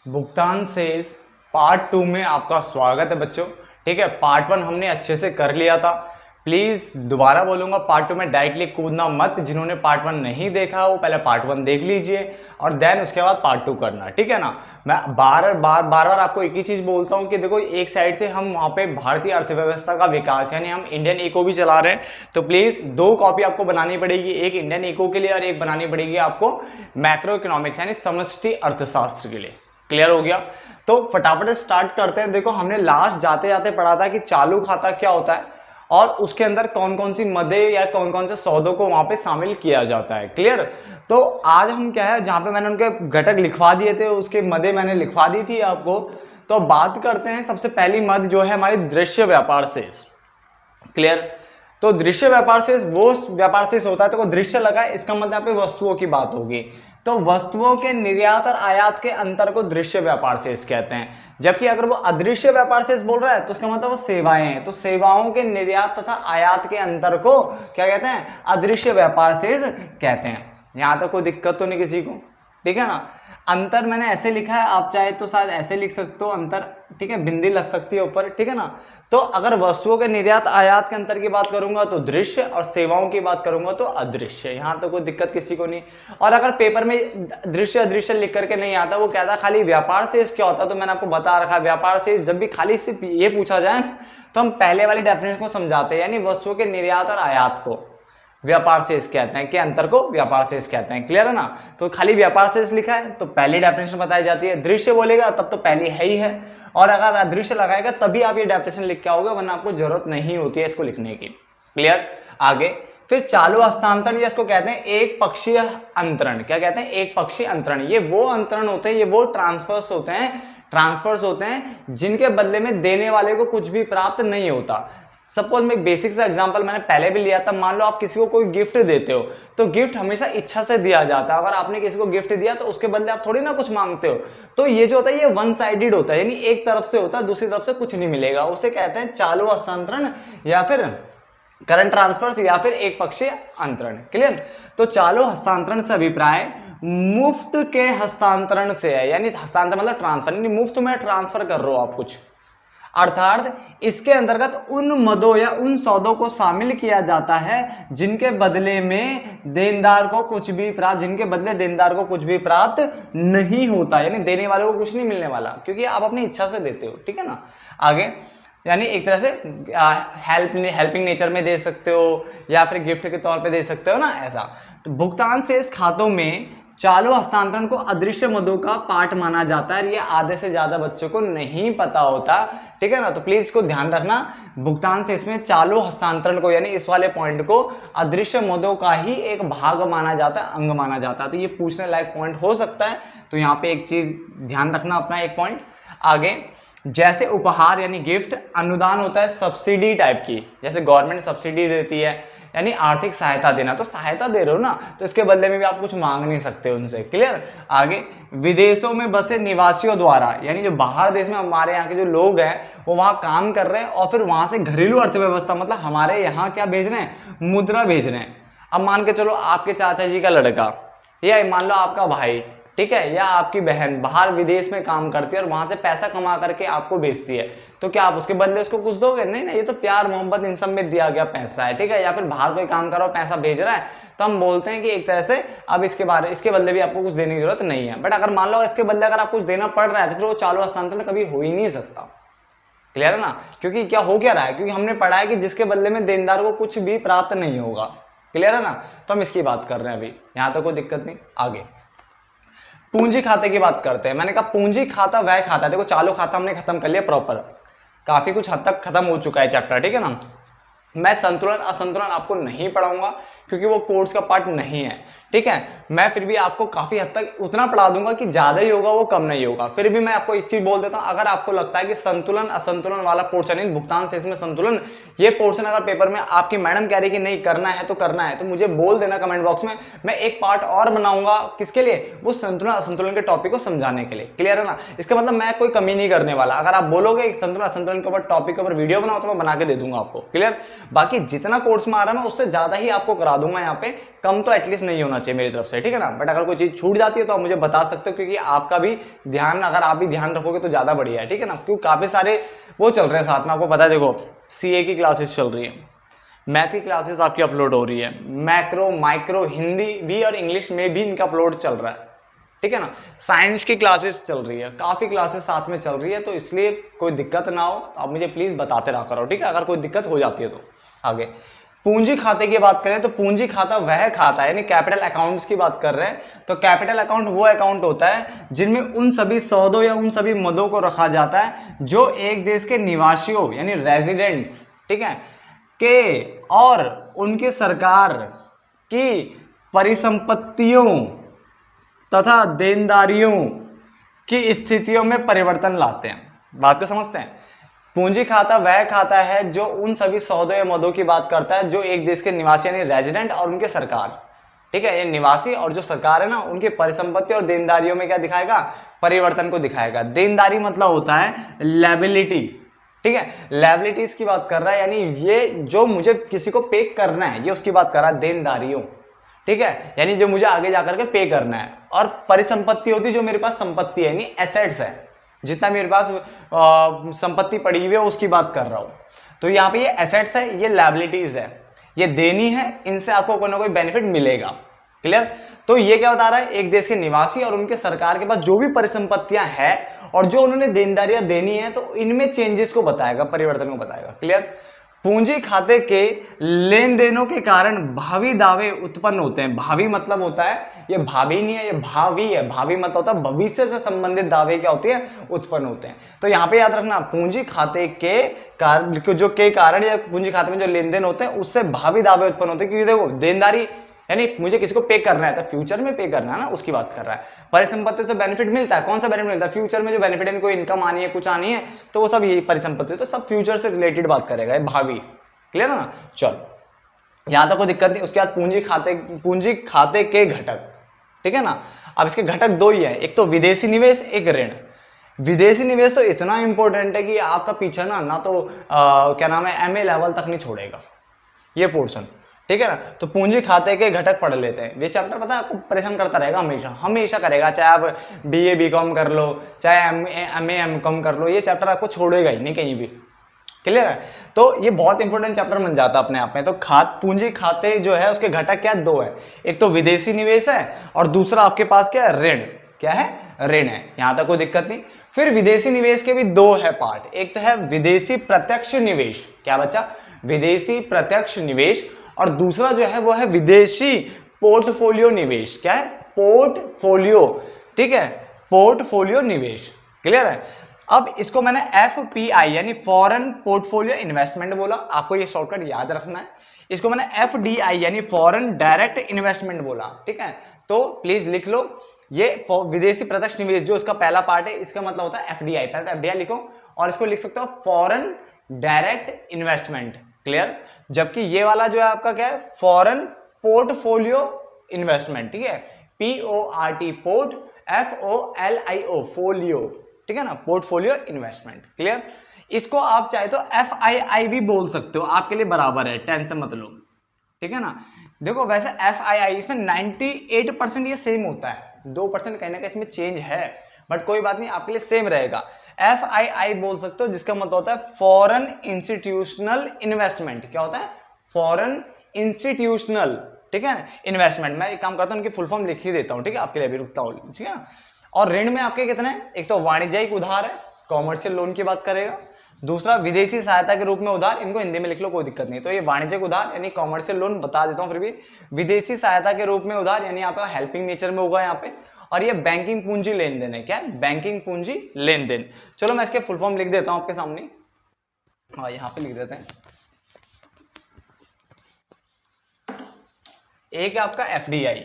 भुगतान शेष पार्ट 2 में आपका स्वागत है बच्चों। ठीक है, पार्ट 1 हमने अच्छे से कर लिया था। प्लीज दोबारा बोलूंगा, पार्ट 2 में डायरेक्टली कूदना मत। जिन्होंने पार्ट 1 नहीं देखा वो पहले पार्ट 1 देख लीजिए और देन उसके बाद पार्ट 2 करना, ठीक है ना। मैं बार बार आपको एक ही चीज बोलता हूँ कि देखो, एक साइड से हम वहाँ पे भारतीय अर्थव्यवस्था का विकास यानी हम इंडियन इको भी चला रहे हैं, तो प्लीज 2 कॉपी आपको बनानी पड़ेगी, एक इंडियन इको के लिए और एक बनानी पड़ेगी आपको मैक्रो इकोनॉमिक्स यानी समष्टि अर्थशास्त्र के लिए। क्लियर हो गया? तो फटाफट स्टार्ट करते हैं। देखो, हमने लास्ट जाते जाते पढ़ा था कि चालू खाता क्या होता है और उसके अंदर कौन कौन सी मदे या कौन कौन से सौदों को वहां पे शामिल किया जाता है। क्लियर? तो आज हम क्या है, जहां पे मैंने उनके घटक लिखवा दिए थे उसके मदे मैंने लिखवा दी थी आपको। तो बात करते हैं, सबसे पहली मद जो है हमारी दृश्य व्यापार शेष। क्लियर? तो दृश्य व्यापार शेष वो व्यापार शेष होता है, तो दृश्य लगा है, इसका मतलब यहाँ पे वस्तुओं की बात होगी। तो वस्तुओं के निर्यात और आयात के अंतर को दृश्य व्यापार शेष कहते हैं। जबकि अगर वो अदृश्य व्यापार शेष बोल रहा है तो उसका मतलब वो सेवाएं हैं, तो सेवाओं के निर्यात तथा आयात के अंतर को क्या कहते हैं? अदृश्य व्यापार शेष कहते हैं। यहां तक कोई दिक्कत तो नहीं किसी को? ठीक है ना। अंतर मैंने ऐसे लिखा है, आप चाहे तो शायद ऐसे लिख सकते हो अंतर, ठीक है, बिंदी लग सकती है ऊपर, ठीक है ना। तो अगर वस्तुओं के निर्यात आयात के अंतर की बात करूंगा तो दृश्य और सेवाओं की बात करूंगा तो अदृश्य। यहां तो कोई दिक्कत किसी को नहीं। और अगर पेपर में दृश्य अदृश्य लिख करके नहीं आता, वो कहता खाली व्यापार शेष क्या होता है, तो मैंने आपको बता रखा है व्यापार शेष जब भी खाली सिर्फ ये पूछा जाए तो हम पहले वाली डेफिनेशन को समझाते हैं, यानी वस्तुओं के निर्यात और आयात को व्यापार शेष कहते हैं, कि अंतर को व्यापार शेष कहते हैं। क्लियर है ना। तो खाली व्यापार शेष लिखा है तो पहली डेफिनेशन बताई जाती है, दृश्य बोलेगा तब तो पहली है ही है, और अगर अदृश्य लगाएगा तभी आप ये डेफिनेशन लिख के आओगे, वरना आपको जरूरत नहीं होती है इसको लिखने की। क्लियर? आगे फिर चालू हस्तांतरण, या इसको कहते हैं एक पक्षीय अंतरण। क्या कहते हैं? एक पक्षीय अंतरण। ये वो अंतरण होते हैं, ये वो ट्रांसफर्स होते हैं जिनके बदले में देने वाले को कुछ भी प्राप्त नहीं होता। सपोज में एक बेसिक सा एग्जांपल मैंने पहले भी लिया था। मान लो आप किसी को कोई गिफ्ट देते हो, तो गिफ्ट हमेशा इच्छा से दिया जाता है। अगर आपने किसी को गिफ्ट दिया तो उसके बदले आप थोड़ी ना कुछ मांगते हो। तो ये जो होता है ये वन साइडेड होता है, यानी एक तरफ से होता है, दूसरी तरफ से कुछ नहीं मिलेगा। उसे कहते हैं चालू हस्तांतरण या फिर करंट ट्रांसफर्स या फिर एक पक्षीय अंतरण। क्लियर? तो चालू हस्तांतरण से अभिप्राय मुफ्त के हस्तांतरण से है, यानी हस्तांतरण मतलब ट्रांसफर, यानी मुफ्त में ट्रांसफर कर रहे हो आप कुछ, अर्थात इसके अंतर्गत उन मदों या उन सौदों को शामिल किया जाता है जिनके बदले देनदार को कुछ भी प्राप्त नहीं होता, यानी देने वाले को कुछ नहीं मिलने वाला, क्योंकि आप अपनी इच्छा से देते हो। ठीक है ना। आगे यानी एक तरह से हेल्पिंग नेचर में दे सकते हो या फिर गिफ्ट के तौर पे दे सकते हो ना, ऐसा। तो भुगतान शेष खातों में चालू हस्तांतरण को अदृश्य मदों का पार्ट माना जाता है। ये आधे से ज्यादा बच्चों को नहीं पता होता, ठीक है ना। तो प्लीज इसको ध्यान रखना, भुगतान से इसमें चालू हस्तांतरण को यानी इस वाले पॉइंट को अदृश्य मदों का ही एक भाग माना जाता है, अंग माना जाता है। तो ये पूछने लायक पॉइंट हो सकता है, तो यहाँ पे एक चीज ध्यान रखना अपना, एक पॉइंट। आगे जैसे उपहार यानी गिफ्ट, अनुदान होता है सब्सिडी टाइप की, जैसे गवर्नमेंट सब्सिडी देती है यानी आर्थिक सहायता देना, तो सहायता दे रहे हो ना, तो इसके बदले में भी आप कुछ मांग नहीं सकते उनसे। क्लियर? आगे विदेशों में बसे निवासियों द्वारा, यानी जो बाहर देश में हमारे यहाँ के जो लोग हैं वो वहाँ काम कर रहे हैं और फिर वहां से घरेलू अर्थव्यवस्था मतलब हमारे यहाँ क्या भेज रहे हैं? मुद्रा भेज रहे हैं। अब मान के चलो आपके चाचा जी का लड़का या मान लो आपका भाई, ठीक है, या आपकी बहन बाहर विदेश में काम करती है और वहां से पैसा कमा करके आपको बेचती है, तो क्या आप उसके बदले उसको कुछ दोगे? नहीं ना, ये तो प्यार मोहब्बत इन सब में दिया गया पैसा है, ठीक है। या फिर बाहर कोई काम कर रहा हो पैसा भेज रहा है, तो हम बोलते हैं कि एक तरह से अब इसके बदले भी आपको कुछ देने की जरूरत नहीं है। बट अगर मान लो इसके बदले अगर आपको कुछ देना पड़ रहा है तो फिर वो चालू हस्तांतरण कभी हो ही नहीं सकता। क्लियर है ना। क्योंकि क्या हो क्या रहा है, क्योंकि हमने पढ़ा है कि जिसके बदले में देनदार को कुछ भी प्राप्त नहीं होगा। क्लियर है ना। तो हम इसकी बात कर रहे हैं अभी, यहां तो कोई दिक्कत नहीं। आगे पूंजी खाते की बात करते हैं। मैंने कहा पूंजी खाता वह खाता है, देखो चालू खाता हमने खत्म कर लिया प्रॉपर, काफी कुछ हद तक खत्म हो चुका है चैप्टर, ठीक है ना। मैं संतुलन असंतुलन आपको नहीं पढ़ाऊंगा क्योंकि वो कोर्स का पार्ट नहीं है, ठीक है। मैं फिर भी आपको काफी हद तक उतना पढ़ा दूंगा कि ज्यादा ही होगा वो कम नहीं होगा। फिर भी मैं आपको एक चीज बोल देता हूं, अगर आपको लगता है कि संतुलन असंतुलन वाला पोर्शन है, भुगतान शेष में संतुलन, ये पोर्शन अगर पेपर में आपकी मैडम कह रही कि नहीं करना है तो करना है, तो मुझे बोल देना कमेंट बॉक्स में, मैं एक पार्ट और बनाऊंगा। किसके लिए? वो संतुलन असंतुलन के टॉपिक को समझाने के लिए। क्लियर है ना। इसका मतलब मैं कोई कमी नहीं करने वाला। अगर आप बोलोगे संतुलन असंतुलन के ऊपर टॉपिक के ऊपर वीडियो बनाओ तो मैं बना के दे दूंगा आपको। क्लियर? बाकी जितना कोर्स में आ रहा है मैं उससे ज्यादा ही आपको करा दूंगा यहाँ पे, कम तो एटलीस्ट नहीं होना चाहिए मेरी तरफ से, ठीक है ना। बट अगर कोई चीज़ छूट जाती है तो आप मुझे बता सकते हो, क्योंकि आपका भी ध्यान, अगर आप भी ध्यान रखोगे तो ज़्यादा बढ़िया है, ठीक है ना। क्योंकि काफ़ी सारे वो चल रहे हैं साथ में, आपको पता है, देखो CA की क्लासेस चल रही है, मैथ की क्लासेस आपकी अपलोड हो रही है, मैक्रो माइक्रो हिंदी भी और इंग्लिश में भी इनका अपलोड चल रहा है, ठीक है ना। साइंस की क्लासेस चल रही है, काफ़ी क्लासेस साथ में चल रही है, तो इसलिए कोई दिक्कत ना हो तो आप मुझे प्लीज़ बताते रहा करो, ठीक है, अगर कोई दिक्कत हो जाती है तो। आगे पूंजी खाते की बात करें तो पूंजी खाता वह खाता है, यानी कैपिटल अकाउंट्स की बात कर रहे हैं, तो कैपिटल अकाउंट वो अकाउंट होता है जिनमें उन सभी सौदों या उन सभी मदों को रखा जाता है जो एक देश के निवासियों यानी रेजिडेंट्स, ठीक है, के और उनकी सरकार की परिसंपत्तियों तथा देनदारियों की स्थितियों में परिवर्तन लाते हैं। बात को समझते हैं। पूंजी खाता वह खाता है जो उन सभी सौदों या मदों की बात करता है जो एक देश के निवासी यानी रेजिडेंट और उनके सरकार, ठीक है, ये निवासी और जो सरकार है ना, उनके परिसंपत्ति और देनदारियों में क्या दिखाएगा, परिवर्तन को दिखाएगा। देनदारी मतलब होता है लायबिलिटी, ठीक है, लायबिलिटीज की बात कर रहा है, यानी ये जो मुझे किसी को पे करना है, ये उसकी बात कर रहा है, देनदारियों, ठीक है, यानी जो मुझे आगे जाकर के पे करना है। और परिसंपत्ति होती है जो मेरे पास संपत्ति है, यानी एसेट्स है, जितना मेरे पास संपत्ति पड़ी हुई है उसकी बात कर रहा हूं। तो यहाँ पे ये एसेट्स है, ये लायबिलिटीज है, ये देनी है, इनसे आपको कोई ना कोई बेनिफिट मिलेगा। क्लियर। तो ये क्या बता रहा है, एक देश के निवासी और उनके सरकार के पास जो भी परिसंपत्तियां हैं और जो उन्होंने देनदारियां देनी है, तो इनमें चेंजेस को बताएगा, परिवर्तन को बताएगा। क्लियर। पूंजी खाते के लेन देनों के कारण भावी दावे उत्पन्न होते हैं। भावी मतलब होता है, ये भावी नहीं है, ये भावी है। भावी मतलब होता है भविष्य से संबंधित दावे क्या होते हैं, उत्पन्न होते हैं। तो यहां पे याद रखना, पूंजी खाते के कारण, जो के कारण या पूंजी खाते में जो लेन देन होते हैं उससे भावी दावे उत्पन्न होते हैं। क्योंकि देखो देनदारी यानी मुझे किसी को पे करना है तो फ्यूचर में पे करना है ना, उसकी बात कर रहा है। परिसंपत्ति से बेनिफिट मिलता है, कौन सा बेनिफिट मिलता है, फ्यूचर में जो बेनिफिट है, कोई इनकम आनी है, कुछ आनी है, तो वो सब यही परिसंपत्ति, तो सब फ्यूचर से रिलेटेड बात करेगा, भावी। क्लियर है ना। चलो यहां तक कोई दिक्कत नहीं। उसके बाद पूंजी खाते के घटक, ठीक है ना। अब इसके घटक दो ही है, एक तो विदेशी निवेश, एक ऋण। विदेशी निवेश तो इतना इंपॉर्टेंट है कि आपका पीछे ना तो क्या नाम है, MA लेवल तक नहीं छोड़ेगा ये पोर्शन, ठीक है ना। तो पूंजी खाते के घटक पढ़ लेते हैं। ये चैप्टर पता है आपको परेशान करता रहेगा, हमेशा हमेशा करेगा, चाहे आप BA BCom कर लो, चाहे MA MCom कर लो, ये चैप्टर आपको छोड़ेगा ही नहीं कहीं भी। क्लियर है। तो ये बहुत इंपॉर्टेंट चैप्टर बन जाता है अपने आप में। तो पूंजी खाते जो है उसके घटक क्या दो है, एक तो विदेशी निवेश है और दूसरा आपके पास क्या है, ऋण। क्या है, ऋण है। यहां तक कोई दिक्कत नहीं। फिर विदेशी निवेश के भी दो है पार्ट, एक तो है विदेशी प्रत्यक्ष निवेश, क्या बच्चा, विदेशी प्रत्यक्ष निवेश, और दूसरा जो है वो है विदेशी पोर्टफोलियो निवेश। क्या है, पोर्टफोलियो, ठीक है, पोर्टफोलियो निवेश। क्लियर है। अब इसको मैंने FPI यानी फॉरेन पोर्टफोलियो इन्वेस्टमेंट बोला, आपको ये शॉर्टकट याद रखना है। इसको मैंने FDI यानी फॉरेन डायरेक्ट इन्वेस्टमेंट बोला, ठीक है। तो प्लीज लिख लो, ये विदेशी प्रत्यक्ष निवेश जो इसका पहला पार्ट है, इसका मतलब होता है FDI, पहले FDI लिखो और इसको लिख सकते हो फॉरेन डायरेक्ट इन्वेस्टमेंट। क्लियर। जबकि ये वाला जो है आपका क्या है, फॉरेन पोर्टफोलियो इन्वेस्टमेंट, ठीक है, PORT पोर्ट, FOLIO फोलियो, ठीक है ना, पोर्टफोलियो इन्वेस्टमेंट। क्लियर। इसको आप चाहे तो FII भी बोल सकते हो, आपके लिए बराबर है, टेंशन मत लो, ठीक है ना। देखो वैसे FII इसमें 98% ये सेम होता है, 2% कहीं ना कहीं इसमें चेंज है, बट कोई बात नहीं, आपके लिए सेम रहेगा। FII बोल सकते हो, जिसका मतलब होता है फॉरेन इंस्टीट्यूशनल इन्वेस्टमेंट। क्या होता है, फॉरेन इंस्टीट्यूशनल, ठीक है, इन्वेस्टमेंट। मैं एक काम करता हूं, उनकी फुल फॉर्म लिख ही देता हूं, ठीक है, आपके लिए भी रुकता हूं, ठीक है ना। और ऋण में आपके कितने, एक तो वाणिज्यिक उधार है, कॉमर्शियल लोन की बात करेगा, दूसरा विदेशी सहायता के रूप में उधार, इनको हिंदी में लिख लो कोई दिक्कत नहीं। तो ये वाणिज्यिक उधार यानी कॉमर्शियल लोन बता देता हूं फिर भी, विदेशी सहायता के रूप में उधार यानी आपका हेल्पिंग नेचर में होगा यहाँ पे, और ये बैंकिंग पूंजी लेन देन है। क्या है, बैंकिंग पूंजी लेन देन। चलो मैं इसके फुल फॉर्म लिख देता हूं आपके सामने, हाँ यहाँ पे लिख देते हैं। एक आपका FDI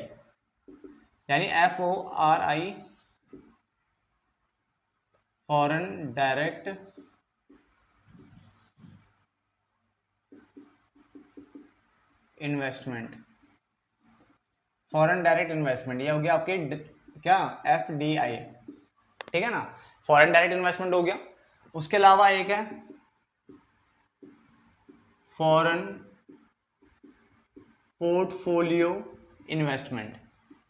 यानी FORI foreign direct investment, foreign direct investment, ये हो गया आपके क्या, FDI, ठीक है ना, फॉरेन डायरेक्ट इन्वेस्टमेंट हो गया। उसके अलावा एक है फॉरेन पोर्टफोलियो इन्वेस्टमेंट,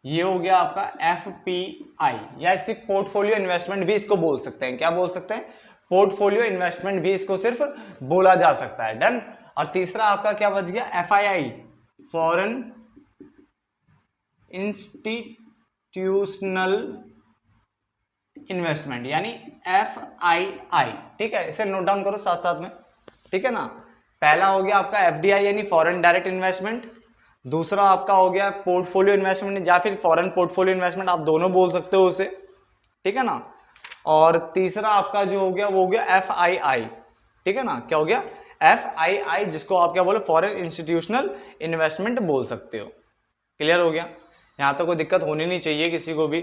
ये हो गया आपका FPI, या इसे पोर्टफोलियो इन्वेस्टमेंट भी इसको बोल सकते हैं। क्या बोल सकते हैं? पोर्टफोलियो इन्वेस्टमेंट भी इसको सिर्फ बोला जा सकता है। डन। और तीसरा आपका क्या बच गया? FII, फॉरेन इंस्टीट्यूशनल इन्वेस्टमेंट, यानी FII। ठीक है, इसे नोट डाउन करो साथ साथ में। ठीक है ना, पहला हो गया आपका FDI यानी फॉरेन डायरेक्ट इन्वेस्टमेंट, दूसरा आपका हो गया पोर्टफोलियो इन्वेस्टमेंट या फिर फॉरेन पोर्टफोलियो इन्वेस्टमेंट, आप दोनों बोल सकते हो उसे। ठीक है ना, और तीसरा आपका जो हो गया वो हो गया FII। ठीक है ना, क्या हो गया? FII, जिसको आप क्या बोलो? फॉरेन इंस्टीट्यूशनल इन्वेस्टमेंट बोल सकते हो। क्लियर हो गया? यहां तो कोई दिक्कत होनी नहीं चाहिए किसी को भी।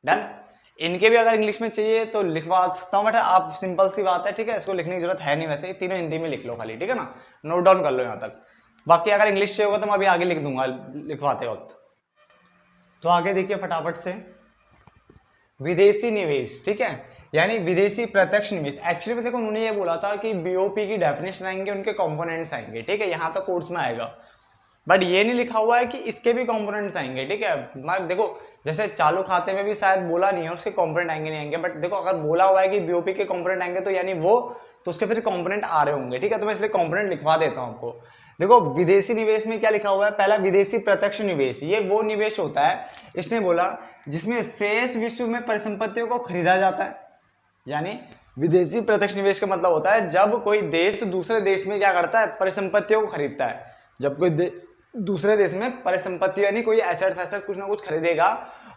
डन। इनके भी अगर इंग्लिश में चाहिए तो लिखवा सकता हूं, बट आप सिंपल सी बात है, ठीक है, इसको लिखने की जरूरत है नहीं, वैसे ये तीनों हिंदी में लिख लो खाली। ठीक है ना, नोट डाउन कर लो यहां तक। बाकी अगर इंग्लिश चाहिए होगा तो मैं अभी आगे लिख दूंगा लिखवाते वक्त। तो आगे देखिए फटाफट से, विदेशी निवेश। ठीक है, यानी विदेशी प्रत्यक्ष निवेश। एक्चुअली में देखो उन्होंने ये बोला था कि BOP की डेफिनेशन आएंगे, उनके कंपोनेंट्स आएंगे। ठीक है, यहां तक कोर्स में आएगा, बट ये नहीं लिखा हुआ है कि इसके भी कंपोनेंट्स आएंगे। ठीक है, मैं देखो जैसे चालू खाते में भी शायद बोला नहीं है उसके कंपोनेंट आएंगे नहीं आएंगे, बट देखो अगर बोला हुआ है कि BOP के कंपोनेंट आएंगे तो यानी वो, तो उसके फिर कंपोनेंट आ रहे होंगे। ठीक है, तो मैं इसलिए कंपोनेंट लिखवा देता हूं आपको। देखो विदेशी निवेश में क्या लिखा हुआ है? पहला विदेशी प्रत्यक्ष निवेश, ये वो निवेश होता है, इसने बोला, जिसमें शेष विश्व में परिसंपत्तियों को खरीदा जाता है। यानी विदेशी प्रत्यक्ष निवेश का मतलब होता है जब कोई देश दूसरे देश में क्या करता है? परिसंपत्तियों को खरीदता है। जब कोई देश दूसरे देश में परिसंपत्ति यानी कोई एसेट्स एसेट कुछ ना कुछ खरीदेगा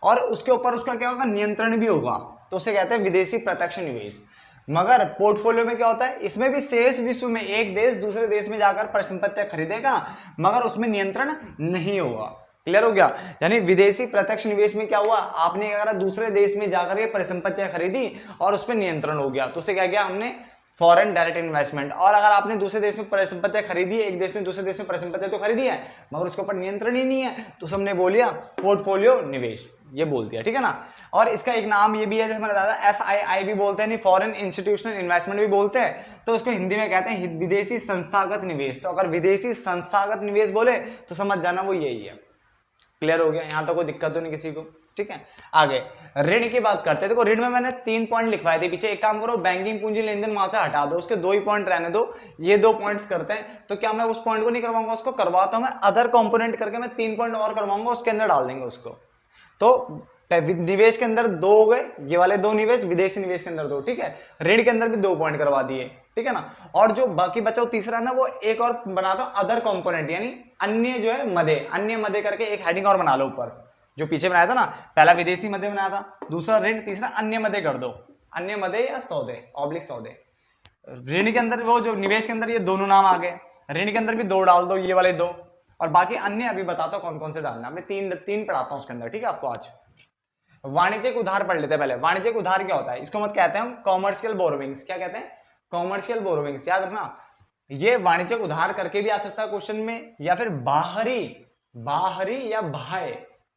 और उसके ऊपर उसका क्या होगा? नियंत्रण भी होगा, तो उसे कहते हैं विदेशी प्रत्यक्ष निवेश। मगर पोर्टफोलियो में क्या होता है? इसमें भी शेष विश्व में एक देश दूसरे देश में जाकर परिसंपत्तियां खरीदेगा मगर उसमें नियंत्रण नहीं होगा। क्लियर हो गया? यानी विदेशी प्रत्यक्ष निवेश में क्या हुआ? आपने अगर दूसरे देश में जाकर के परिसंपत्तियां खरीदी और उस पर नियंत्रण हो गया, तो उसे क्या किया हमने? Foreign direct investment. और अगर आपने दूसरे देश में परिसंपत्तियां खरीदी है, एक देश ने दूसरे देश में परिसंपत्तियां तो खरीदी है मगर उसके ऊपर नियंत्रण ही नहीं है, तो हमने बोल दिया पोर्टफोलियो निवेश, ये बोल दिया। ठीक है ना, और इसका एक नाम ये भी है, जैसे मैंने बताया FII भी बोलते हैं, फॉरेन इंस्टीट्यूशनल इन्वेस्टमेंट भी बोलते हैं, तो उसको हिंदी में कहते हैं विदेशी संस्थागत निवेश। तो अगर विदेशी संस्थागत निवेश बोले तो समझ जाना वो यही है। क्लियर हो गया? यहां तो कोई दिक्कत तो नहीं किसी को। ठीक है, आगे ऋण की बात करते हैं। देखो ऋण में मैंने 3 पॉइंट लिखवाए थे पीछे। एक काम करो, बैंकिंग पूंजी लेन देन वहां से हटा दो, उसके 2 ही पॉइंट रहने दो, ये 2 पॉइंट्स करते हैं। तो क्या मैं उस पॉइंट को नहीं करवाऊंगा? उसको करवाता हूं मैं, अदर कंपोनेंट करके मैं 3 पॉइंट और करवाऊंगा, उसके अंदर डाल देंगे उसको। तो निवेश के अंदर 2 हो गए, ये वाले 2 निवेश, विदेशी निवेश के अंदर 2। ठीक है, ऋण के अंदर भी 2 पॉइंट करवा दिए। ठीक है ना, और जो बाकी बचा वो तीसरा ना, वो एक और बनाता हूं, अदर कंपोनेंट, यानी अन्य जो है मदे, अन्य मदे करके एक हेडिंग और बना लो ऊपर। जो पीछे बनाया था ना, पहला विदेशी मदे बनाया था, दूसरा ऋण, तीसरा अन्य मदे कर दो। अन्य मदे या सौदे ऑब्लिक सौदे। ऋण के अंदर वो जो निवेश के अंदर ये दोनों नाम आ गए, ऋण के अंदर भी 2 डाल दो, ये वाले 2, और बाकी अन्य अभी बताता हूं कौन कौन से डालना। मैं तीन पढ़ाता हूं उसके अंदर। ठीक है, आपको आज वाणिज्यिक उधार पढ़ लेते हैं पहले। वाणिज्यिक उधार क्या होता है? इसको मत कहते हैं हम कॉमर्शियल बोरोविंग्स। क्या कहते हैं? Commercial borrowings. याद रखना, ये वाणिज्यिक उधार करके भी आ सकता है क्वेश्चन में, या फिर बाहरी या बाह्य,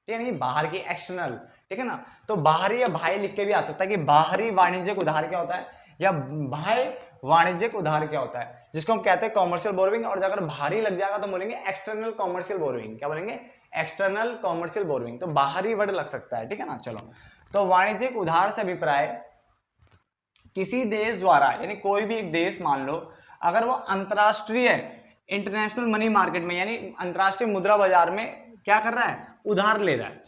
ठीक है, नहीं बाहर की, एक्सटर्नल। ठीक है ना, तो बाहरी या बाह्य लिख के भी आ सकता है कि बाहरी वाणिज्यिक उधार क्या होता है या बाह्य वाणिज्यिक उधार क्या होता है, जिसको हम कहते हैं कॉमर्शियल बोरोविंग। और अगर भारी लग जाएगा तो बोलेंगे एक्सटर्नल कॉमर्शियल बोरोविंग। क्या बोलेंगे? External commercial borrowing. तो बाहरी वर्ड लग सकता है। ठीक है ना, चलो। तो वाणिज्यिक उधार से अभिप्राय किसी देश द्वारा, यानी कोई भी एक देश मान लो, अगर वो अंतरराष्ट्रीय इंटरनेशनल मनी मार्केट में, यानी अंतरराष्ट्रीय मुद्रा बाजार में क्या कर रहा है? उधार ले रहा है।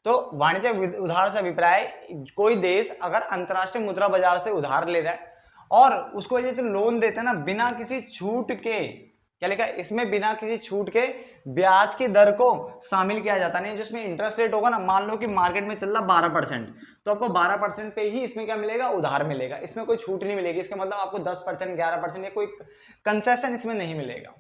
तो वाणिज्यिक उधार से अभिप्राय कोई देश अगर अंतरराष्ट्रीय मुद्रा बाजार से उधार ले रहा है और उसको ये जो लोन देते हैं ना, बिना किसी छूट के, क्या लिखा है इसमें? बिना किसी छूट के ब्याज की दर को शामिल किया जाता नहीं। जिसमें इंटरेस्ट रेट होगा ना, मान लो कि मार्केट में चल रहा 12%, तो आपको 12% पे ही इसमें क्या मिलेगा? उधार मिलेगा। इसमें कोई छूट नहीं मिलेगी। इसका मतलब आपको 10%, 11% या कोई कंसेशन इसमें नहीं मिलेगा,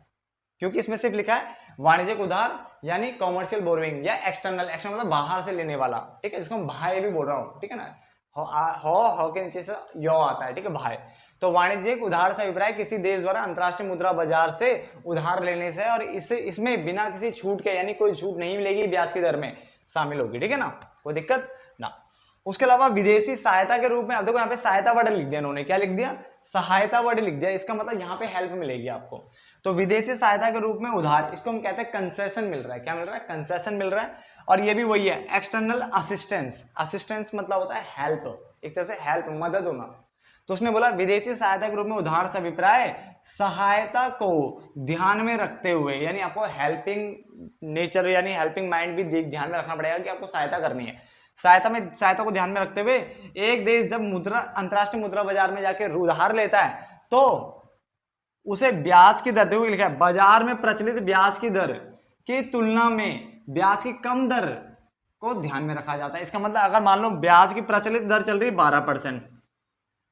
क्योंकि इसमें सिर्फ लिखा है वाणिज्यिक उधार यानी कॉमर्शियल बोरोइंग या एक्सटर्नल। एक्सटर्नल मतलब बाहर से लेने वाला। ठीक है, जिसको हम भाई भी बोल रहा हूँ। ठीक है ना, हो के नीचे से यो आता है। ठीक है, भाई। तो वाणिज्यिक उधार से अभिप्राय किसी देश द्वारा अंतरराष्ट्रीय मुद्रा बाजार से उधार लेने से, और इसमें बिना किसी छूट के, यानी कोई छूट नहीं मिलेगी ब्याज की दर में, शामिल होगी। ठीक है ना, कोई दिक्कत ना। उसके अलावा विदेशी सहायता के रूप में, अब देखो यहाँ पे सहायता वर्ड लिख दिया इन्होंने, क्या लिख दिया, सहायता वर्ड लिख दिया, इसका मतलब यहाँ पे हेल्प मिलेगी आपको। तो विदेशी सहायता के रूप में उधार, इसको हम कहते हैं कंसेशन मिल रहा है, क्या मिल रहा है, कंसेशन मिल रहा है। और ये भी वही है, एक्सटर्नल असिस्टेंस, असिस्टेंस मतलब होता है हेल्प, एक तरह से हेल्प, मदद होना। तो उसने बोला विदेशी सहायता के रूप में उधार से अभिप्राय सहायता को ध्यान में रखते हुए, यानी आपको हेल्पिंग नेचर यानी हेल्पिंग माइंड भी ध्यान में रखना पड़ेगा कि आपको सहायता करनी है। सहायता को ध्यान में रखते हुए एक देश जब अंतरराष्ट्रीय मुद्रा बाजार में जाके उधार लेता है तो उसे ब्याज की दर, देखो लिखा है बाजार में प्रचलित ब्याज की दर की तुलना में ब्याज की कम दर को ध्यान में रखा जाता है। इसका मतलब अगर मान लो ब्याज की प्रचलित दर चल रही 12%,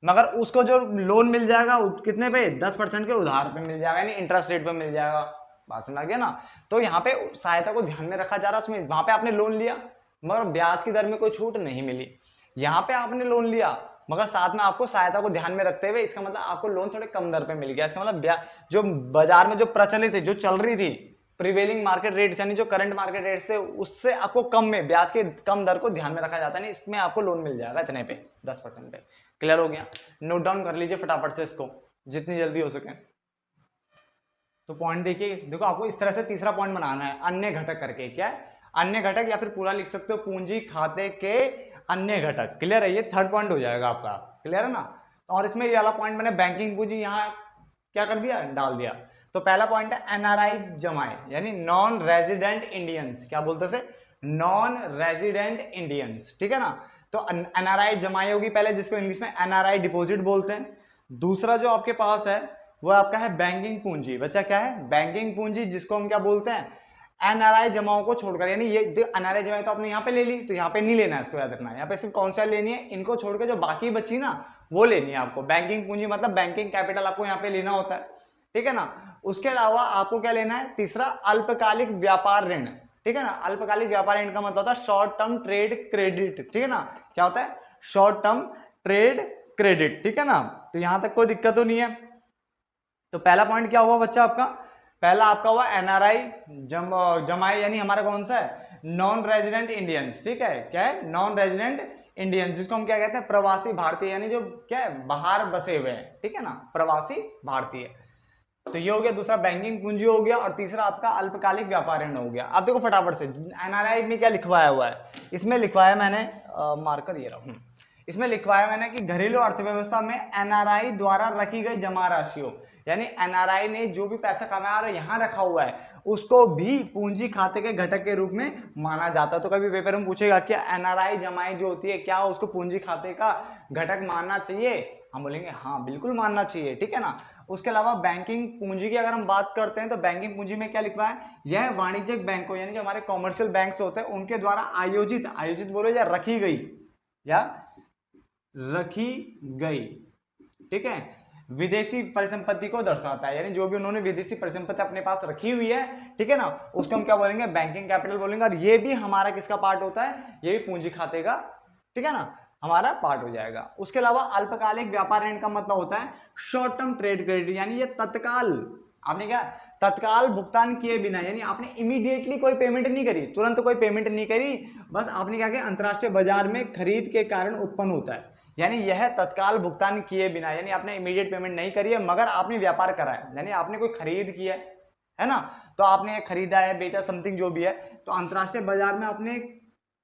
मगर उसको जो लोन मिल जाएगा कितने पे, 10% के उधार पे मिल जाएगा, यानी इंटरेस्ट रेट पे मिल जाएगा। बात समझ आ गया ना। तो यहाँ पे सहायता को ध्यान में रखा जा रहा है, उसमें वहां पे आपने लोन लिया मगर ब्याज की दर में कोई छूट नहीं मिली, यहाँ पे आपने लोन लिया मगर साथ में आपको सहायता को ध्यान में रखते हुए इसका मतलब आपको लोन थोड़े कम दर पे मिल गया। इसका मतलब जो बाजार में जो प्रचलित है, जो चल रही थी प्रिवेलिंग मार्केट रेट, यानी जो करंट मार्केट रेट से, उससे आपको कम में ब्याज के कम दर को ध्यान में रखा जाता है, नहीं इसमें आपको लोन मिल जाएगा इतने पे, 10% पे। क्लियर हो गया, नोट डाउन कर लीजिए फटाफट से इसको जितनी जल्दी हो सके। तो पॉइंट देखिए, देखो आपको इस तरह से तीसरा पॉइंट बनाना है, अन्य घटक करके, क्या है अन्य घटक, या फिर पूरा लिख सकते हो पूंजी खाते के अन्य घटक। क्लियर है, ये थर्ड पॉइंट हो जाएगा आपका, क्लियर है ना। और इसमें ये वाला पॉइंट मैंने बैंकिंग पूंजी यहाँ क्या कर दिया, डाल दिया। तो पहला पॉइंट है एनआरआई जमाए, यानी नॉन रेजिडेंट इंडियंस, क्या बोलते थे, नॉन रेजिडेंट इंडियंस, ठीक है ना। तो एनआरआई जमाई होगी पहले, जिसको इंग्लिश में एनआरआई डिपॉजिट बोलते हैं। दूसरा जो आपके पास है वो आपका है बैंकिंग पूंजी। बच्चा क्या है, बैंकिंग पूंजी, जिसको हम क्या बोलते हैं, एनआरआई जमाओं को छोड़कर, यानी ये एनआरआई जमाएं तो आपने यहाँ पे ले ली, तो यहाँ पे नहीं लेना है, इसको याद रखना है। यहाँ पे सिर्फ कौन सा लेनी है, इनको छोड़कर जो बाकी बची ना वो लेनी है आपको। बैंकिंग पूंजी मतलब बैंकिंग कैपिटल आपको यहाँ पे लेना होता है, ठीक है ना। उसके अलावा आपको क्या लेना है, तीसरा अल्पकालिक व्यापार ऋण, ठीक है ना। अल्पकालिक व्यापार ऋण का मतलब होता है शॉर्ट टर्म ट्रेड क्रेडिट, ठीक है ना। क्या होता है, शॉर्ट टर्म ट्रेड क्रेडिट, ठीक है ना। तो यहां तक कोई दिक्कत तो नहीं है। तो पहला पॉइंट क्या हुआ बच्चा आपका, पहला आपका हुआ एनआरआई जमाई, यानी हमारा कौन सा है, नॉन रेजिडेंट इंडियंस, ठीक है। क्या है, नॉन रेजिडेंट इंडियंस, जिसको हम क्या कहते हैं, प्रवासी भारतीय, यानी जो क्या है बाहर बसे हुए हैं, ठीक है ना, प्रवासी भारतीय। तो ये हो गया दूसरा, बैंकिंग पूंजी हो गया, और तीसरा आपका अल्पकालिक व्यापार ऋण हो गया। अब देखो फटाफट से एनआरआई में क्या लिखवाया हुआ है, इसमें लिखवाया मैंने मार्कर ये रहा, इसमें लिखवाया मैंने कि घरेलू अर्थव्यवस्था में एनआरआई द्वारा रखी गई जमा राशियों, यानी एनआरआई ने जो भी पैसा कमाया और यहाँ रखा हुआ है उसको भी पूंजी खाते के घटक के रूप में माना जाता है। तो कभी पेपर में पूछेगा क्या एनआरआई जमाई जो होती है क्या उसको पूंजी खाते का घटक मानना चाहिए, हम बोलेंगे हाँ बिल्कुल मानना चाहिए, ठीक है ना। उसके अलावा बैंकिंग पूंजी की अगर हम बात करते हैं तो बैंकिंग पूंजी में क्या लिखा है, यह वाणिज्यिक बैंकों यानी जो हमारे कॉमर्शियल बैंक्स होते हैं उनके द्वारा आयोजित बोलो या रखी गई, ठीक है, विदेशी परिसंपत्ति को दर्शाता है, यानी जो भी उन्होंने विदेशी परिसंपत्ति अपने पास रखी हुई है, ठीक है ना, उसको हम क्या बोलेंगे, बैंकिंग कैपिटल बोलेंगे। और ये भी हमारा किसका पार्ट होता है, ये भी पूंजी खाते का, ठीक है ना, हमारा पार्ट हो जाएगा। उसके अलावा अल्पकालिक व्यापार ऋण का मतलब होता है शॉर्ट टर्म ट्रेड क्रेडिट, यानी ये तत्काल, आपने क्या तत्काल भुगतान किए बिना, यानी आपने इमीडिएटली कोई पेमेंट नहीं करी, तुरंत कोई पेमेंट नहीं करी, बस आपने क्या किया अंतरराष्ट्रीय बाजार में खरीद के कारण उत्पन्न होता है, यानी यह तत्काल भुगतान किए बिना, यानी आपने इमीडिएट पेमेंट नहीं करी है मगर आपने व्यापार करा है, यानी आपने कोई खरीद किया है ना, तो आपने खरीदा है बेचा समथिंग जो भी है, तो अंतरराष्ट्रीय बाजार में आपने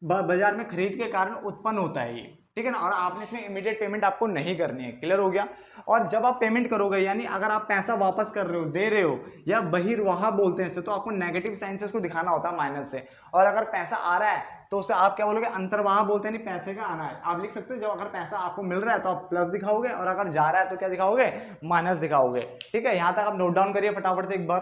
बाजार में खरीद के कारण उत्पन्न होता है ये, ठीक है ना। और आपने इसमें इमीडिएट पेमेंट आपको नहीं करनी है, क्लियर हो गया। और जब आप पेमेंट करोगे, यानी अगर आप पैसा वापस कर रहे हो, दे रहे हो, या बहिर्वाह बोलते हैं इसे, तो आपको नेगेटिव साइन से इसको दिखाना होता है माइनस से। और अगर पैसा आ रहा है तो उसे आप क्या बोलोगे, अंतर्वाह बोलते हैं, नहीं पैसे का आना है, आप लिख सकते हो। जब अगर पैसा आपको मिल रहा है तो आप प्लस दिखाओगे, और अगर जा रहा है तो क्या दिखाओगे, माइनस दिखाओगे, ठीक है। यहां तक आप नोट डाउन करिए फटाफट से एक बार,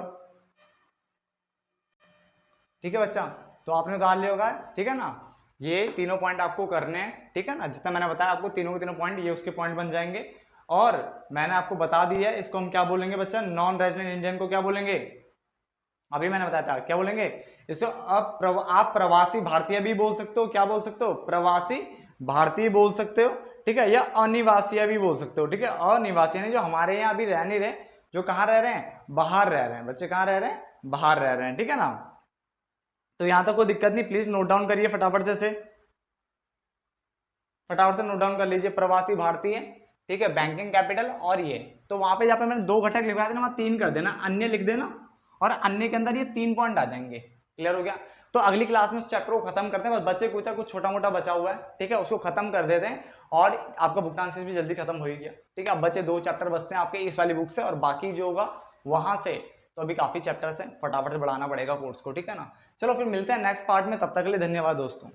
ठीक है बच्चा। तो आपने उतार लिया होगा, ठीक है ना। ये तीनों पॉइंट आपको करने हैं, ठीक है ना, जितना मैंने बताया आपको तीनों के तीनों पॉइंट ये उसके पॉइंट बन जाएंगे। और मैंने आपको बता दिया इसको हम क्या बोलेंगे बच्चा, नॉन रेजिडेंट इंडियन को क्या बोलेंगे, अभी मैंने बताया था क्या बोलेंगे इसको। आप प्रवासी भारतीय भी बोल सकते हो, क्या बोल सकते हो, प्रवासी भारतीय बोल सकते हो, ठीक है, या अनिवासी भी बोल सकते हो, ठीक है। अनिवासी यानी जो हमारे यहाँ अभी रह नहीं रहे, जो कहाँ रह रहे हैं, बाहर रह रहे हैं, बच्चे कहाँ रह रहे हैं, बाहर रह रहे हैं, ठीक है ना। तो यहां तक कोई दिक्कत नहीं, प्लीज नोट डाउन करिए फटाफट से। फटाफट से नोट डाउन कर लीजिए, प्रवासी भारतीय, ठीक है, बैंकिंग कैपिटल और ये। तो वहां पे जहाँ पे मैंने 2 घटक लिखवाए थे ना, वहाँ 3 कर देना, अन्य लिख देना, और अन्य के अंदर ये 3 पॉइंट आ जाएंगे। क्लियर हो गया? तो अगली क्लास में उस चैप्टर को खत्म करते हैं, बस बच्चे कुछ कुछ छोटा मोटा बचा हुआ है, ठीक है, उसको खत्म कर देते हैं और आपका भुगतान से भी जल्दी खत्म हो ही गया, ठीक है। अब बच्चे 2 चैप्टर बचते हैं आपके इस वाली बुक से, और बाकी जो होगा वहां से तो अभी काफी चैप्टर्स हैं, फटाफट से बढ़ाना पड़ेगा कोर्स को, ठीक है ना। चलो फिर मिलते हैं नेक्स्ट पार्ट में, तब तक के लिए धन्यवाद दोस्तों।